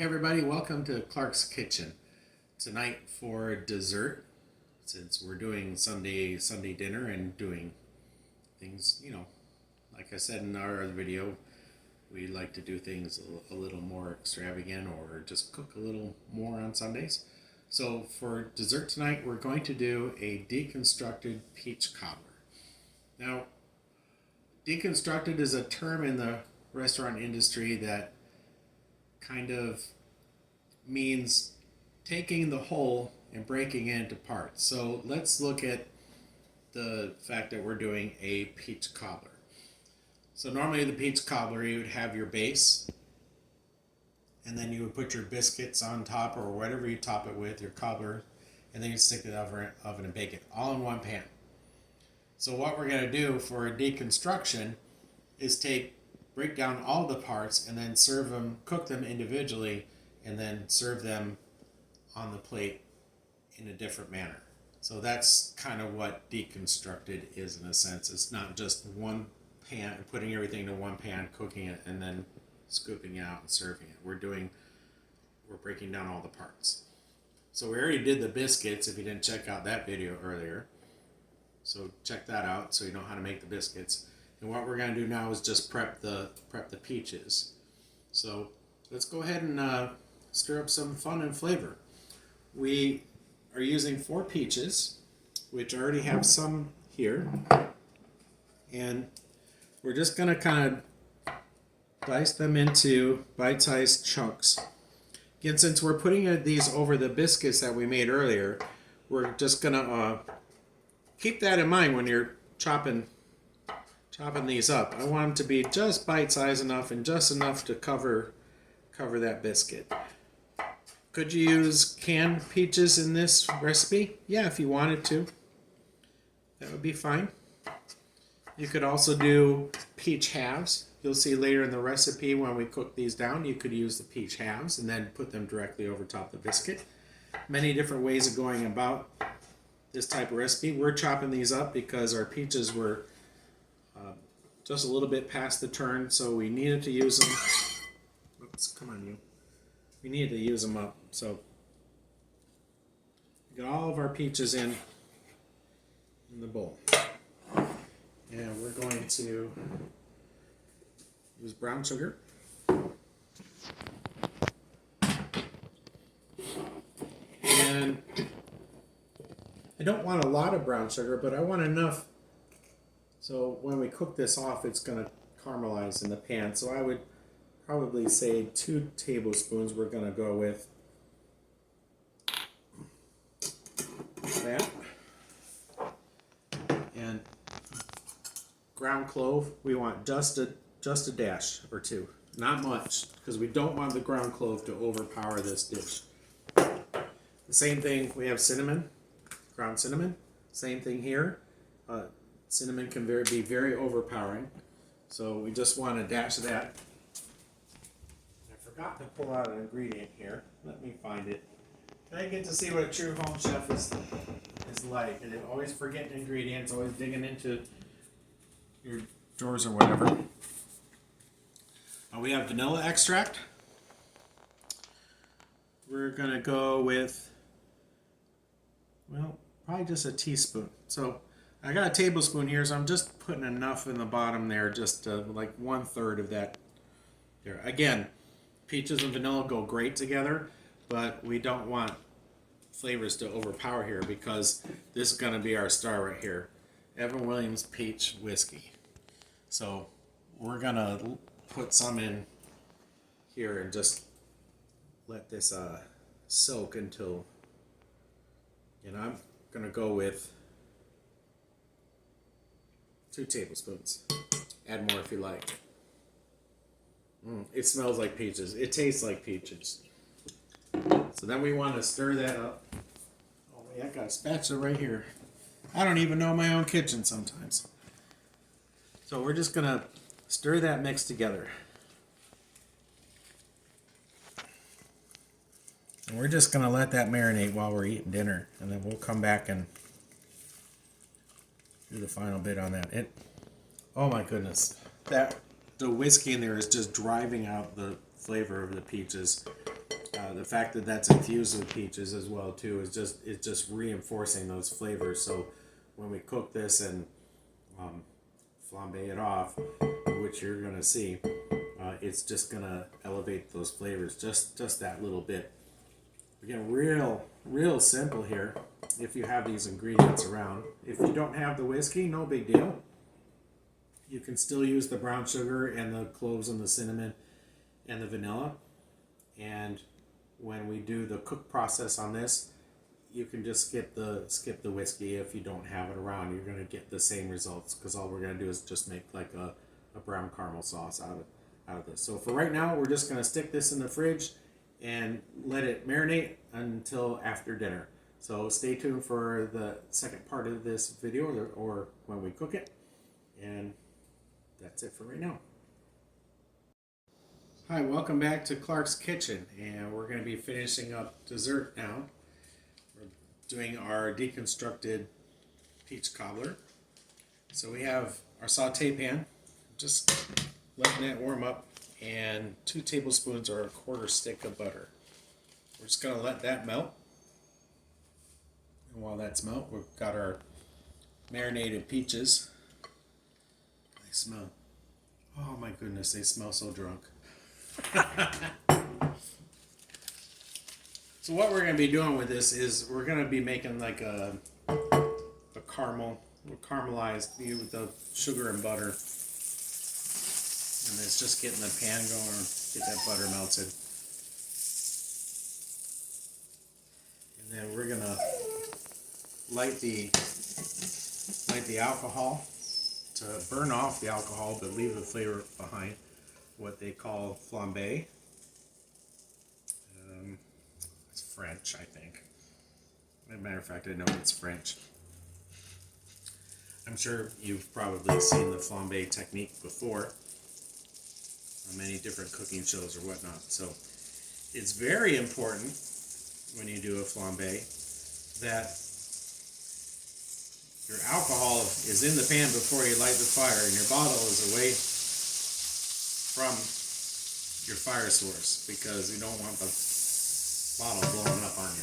Hey everybody, welcome to Clark's Kitchen. Tonight for dessert, since we're doing Sunday dinner and doing things, like I said in our other video, we like to do things a little more extravagant or just cook a little more on Sundays. So for dessert tonight, we're going to do a deconstructed peach cobbler. Now, deconstructed is a term in the restaurant industry that kind of means taking the whole and breaking it into parts. So let's look at the fact that we're doing a peach cobbler. So normally the peach cobbler, you would have your base, and then you would put your biscuits on top or whatever you top it with, your cobbler, and then you stick it in the oven and bake it all in one pan. So what we're going to do for a deconstruction is break down all the parts and then serve them, cook them individually, and then serve them on the plate in a different manner. So that's kind of what deconstructed is in a sense. It's not just one pan, putting everything in one pan, cooking it, and then scooping it out and serving it. We're breaking down all the parts. So we already did the biscuits if you didn't check out that video earlier. So check that out so you know how to make the biscuits. And what we're going to do now is just prep the peaches. So let's go ahead and stir up some fun and flavor. We are using 4 peaches, which I already have some here. And we're just going to kind of dice them into bite-sized chunks. Again, since we're putting these over the biscuits that we made earlier, we're just going to keep that in mind when you're chopping these up. I want them to be just bite-sized enough and just enough to cover that biscuit. Could you use canned peaches in this recipe? Yeah, if you wanted to. That would be fine. You could also do peach halves. You'll see later in the recipe when we cook these down, you could use the peach halves and then put them directly over top of the biscuit. Many different ways of going about this type of recipe. We're chopping these up because our peaches were just a little bit past the turn, so we needed to use them. Oops, come on you. We needed to use them up. So we got all of our peaches in the bowl. And we're going to use brown sugar. And I don't want a lot of brown sugar, but I want enough so when we cook this off, it's going to caramelize in the pan. So I would probably say 2 tablespoons we're going to go with that. And ground clove, we want just a dash or 2. Not much, because we don't want the ground clove to overpower this dish. The same thing, we have cinnamon, ground cinnamon. Same thing here. Cinnamon can be very overpowering, so we just want a dash of that. I forgot to pull out an ingredient here. Let me find it. I get to see what a true home chef is like. And always forgetting ingredients, always digging into your drawers or whatever. We have vanilla extract. We're going to go with, well, probably just a teaspoon. So I got a tablespoon here, so I'm just putting enough in the bottom there, just like 1/3 of that there. Again, peaches and vanilla go great together, but we don't want flavors to overpower here because this is going to be our star right here. Evan Williams Peach Whiskey. So we're going to put some in here and just let this soak until, I'm going to go with 2 tablespoons. Add more if you like. It smells like peaches. It tastes like peaches. So then we want to stir that up. Oh wait, I got a spatula right here. I don't even know my own kitchen sometimes. So we're just going to stir that mix together. And we're just going to let that marinate while we're eating dinner. And then we'll come back and do the final bit on that. Oh my goodness. The whiskey in there is just driving out the flavor of the peaches. The fact that that's infused with peaches as well too is just reinforcing those flavors. So when we cook this and flambe it off, which you're gonna see, it's just gonna elevate those flavors just that little bit. Again, real simple here. If you have these ingredients around, if you don't have the whiskey, no big deal. You can still use the brown sugar and the cloves and the cinnamon and the vanilla. And when we do the cook process on this, you can just skip the whiskey if you don't have it around. You're gonna get the same results because all we're gonna do is just make like a brown caramel sauce out of this. So for right now, we're just gonna stick this in the fridge and let it marinate until after dinner. So stay tuned for the second part of this video or when we cook it. And that's it for right now. Hi, welcome back to Clark's Kitchen, and we're going to be finishing up dessert now. We're doing our deconstructed peach cobbler. So we have our saute pan, just letting that warm up, and 2 tablespoons or 1/4 stick of butter. We're just going to let that melt. And while that's melt, we've got our marinated peaches. They smell, oh my goodness, they smell so drunk. So what we're going to be doing with this is we're going to be making like a caramel, caramelized with the sugar and butter, and it's just getting the pan going, get that butter melted, and then we're going to light the alcohol to burn off the alcohol but leave the flavor behind. What they call flambe. It's French, I think. As a matter of fact, I know it's French. I'm sure you've probably seen the flambe technique before on many different cooking shows or whatnot. So it's very important when you do a flambe that your alcohol is in the pan before you light the fire and your bottle is away from your fire source, because you don't want the bottle blowing up on you.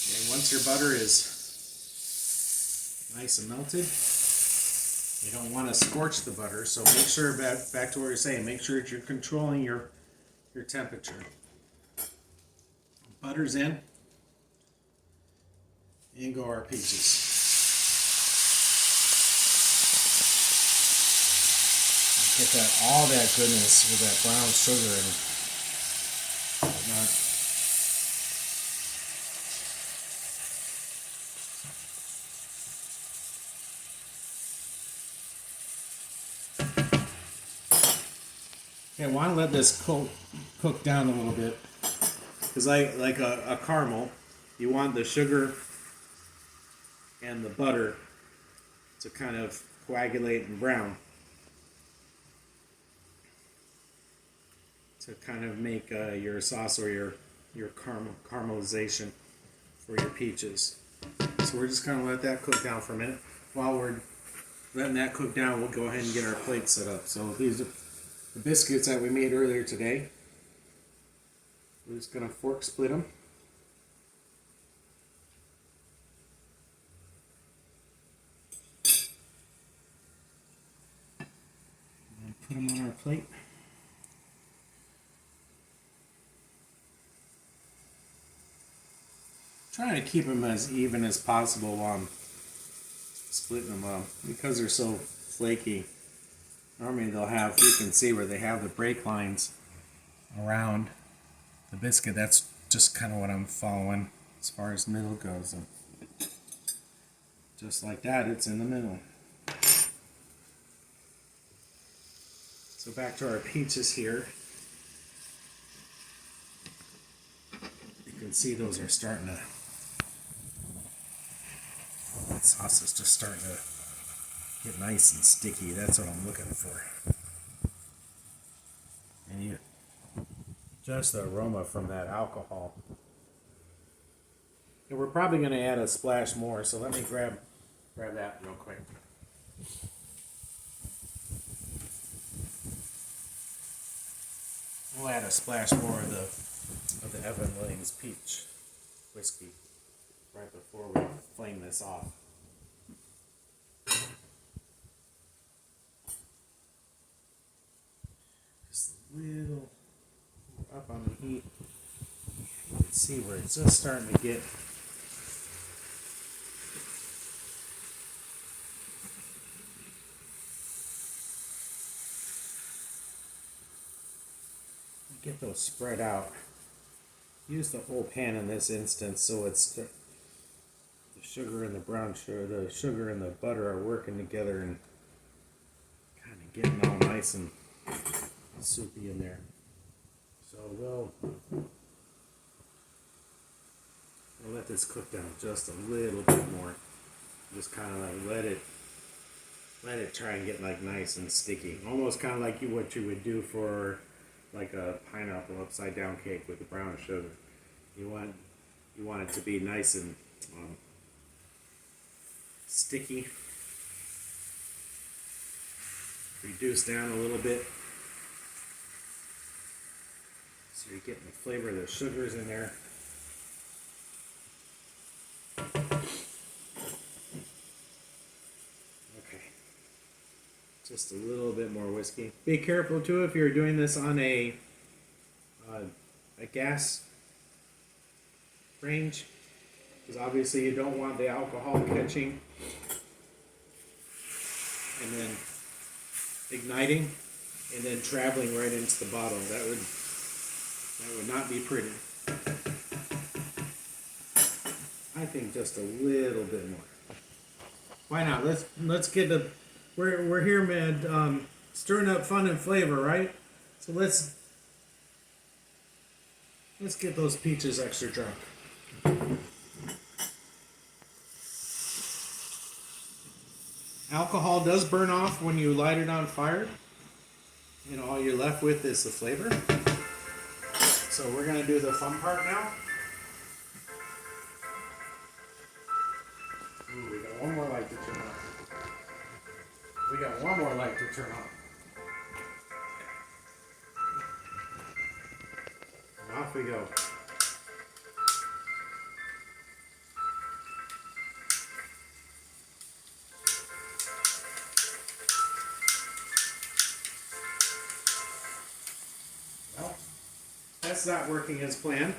Okay, once your butter is nice and melted, you don't want to scorch the butter, so make sure, back to what you're saying, make sure that you're controlling your temperature. Butter's in, and go our peaches. Get all that goodness with that brown sugar and whatnot. Okay, I want to let this cook down a little bit, because like a caramel, you want the sugar and the butter to kind of coagulate and brown, to kind of make your sauce or your caramelization for your peaches. So we're just going to let that cook down for a minute. While we're letting that cook down, we'll go ahead and get our plate set up. So these are the biscuits that we made earlier today. We're just going to fork split them. And put them on our plate. Trying to keep them as even as possible while I'm splitting them up, because they're so flaky. Normally they'll have, you can see where they have the break lines around the biscuit. That's just kind of what I'm following as far as middle goes. And just like that, it's in the middle. So back to our peaches here. You can see those are starting to, that sauce is just starting to get nice and sticky. That's what I'm looking for. And you, just the aroma from that alcohol. And we're probably going to add a splash more, so let me grab that real quick. We'll add a splash more of the Evan Williams peach whiskey right before we flame this off. Just a little up on the heat. You can see where it's just starting to get those spread out. Use the whole pan in this instance so it's the sugar and the brown sugar, the sugar and the butter are working together and kind of getting all nice and soupy in there. So we'll let this cook down just a little bit more. Just kind of like let it try and get like nice and sticky. Almost kind of like what you would do for like a pineapple upside down cake with the brown sugar. You want it to be nice and sticky. Reduce down a little bit so you're getting the flavor of the sugars in there. Okay, just a little bit more whiskey. Be careful too if you're doing this on a gas range, because obviously you don't want the alcohol catching and then igniting and then traveling right into the bottle. That would not be pretty. I think just a little bit more. Why not? Let's get the we're here, man, stirring up fun and flavor, right? So let's get those peaches extra drunk. Alcohol does burn off when you light it on fire, and all you're left with is the flavor. So we're going to do the fun part now. Ooh, we got one more light to turn on. We got one more light to turn on. And off we go. Well, that's not working as planned.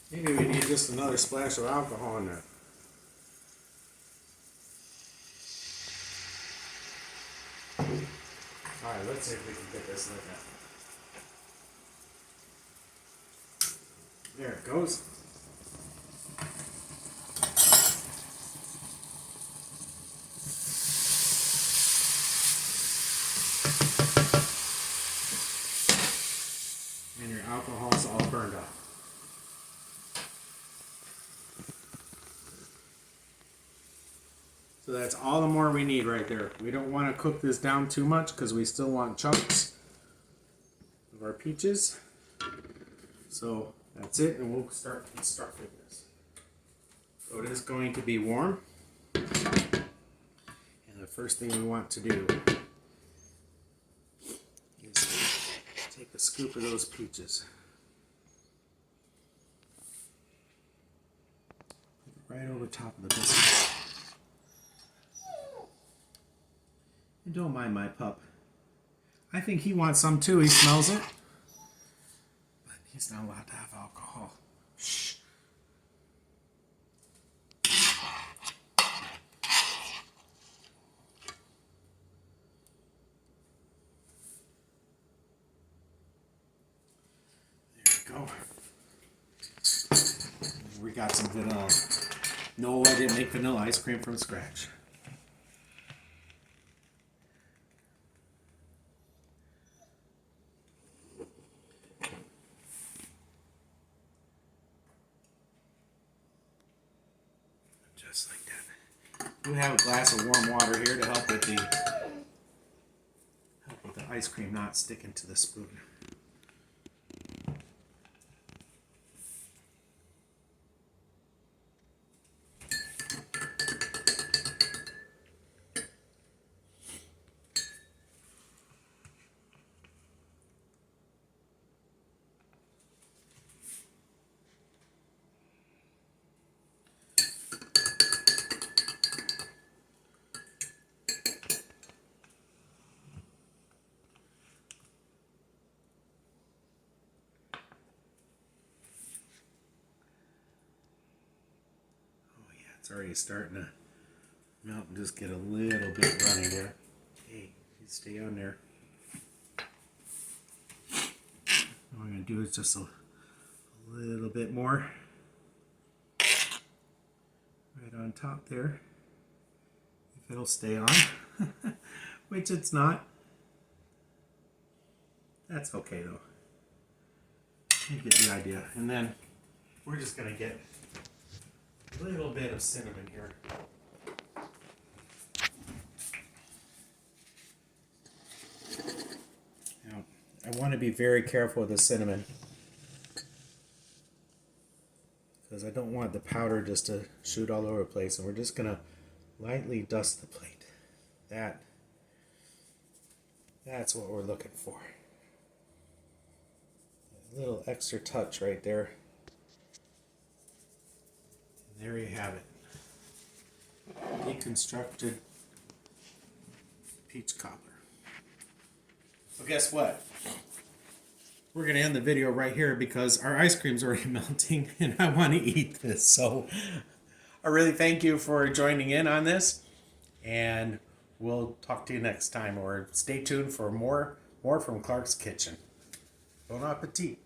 Maybe we need just another splash of alcohol in there. Alright, let's see if we can get this lit now. There it goes. And your alcohol's all burned off. So that's all the more we need right there. We don't want to cook this down too much because we still want chunks of our peaches. So that's it, and we'll start constructing this. So it is going to be warm. And the first thing we want to do is take a scoop of those peaches. Put it right over top of the biscuit. And don't mind my pup. I think he wants some too. He smells it. But he's not allowed to have alcohol. Shh. There we go. We got some vanilla. No, I didn't make vanilla ice cream from scratch. Just like that. We have a glass of warm water here to help with the ice cream not sticking to the spoon. It's already starting to melt and just get a little bit runny there. Hey, you stay on there. What I'm going to do is just a little bit more right on top there. If it'll stay on, which it's not. That's okay though. You get the idea. And then we're just going to get a little bit of cinnamon here. Now, I want to be very careful with the cinnamon because I don't want the powder just to shoot all over the place. And we're just going to lightly dust the plate. That's what we're looking for. A little extra touch right there. And there you have it. Deconstructed peach cobbler. So guess what? We're going to end the video right here because our ice cream's already melting and I want to eat this. So I really thank you for joining in on this, and we'll talk to you next time, or stay tuned for more from Clark's Kitchen. Bon appetit.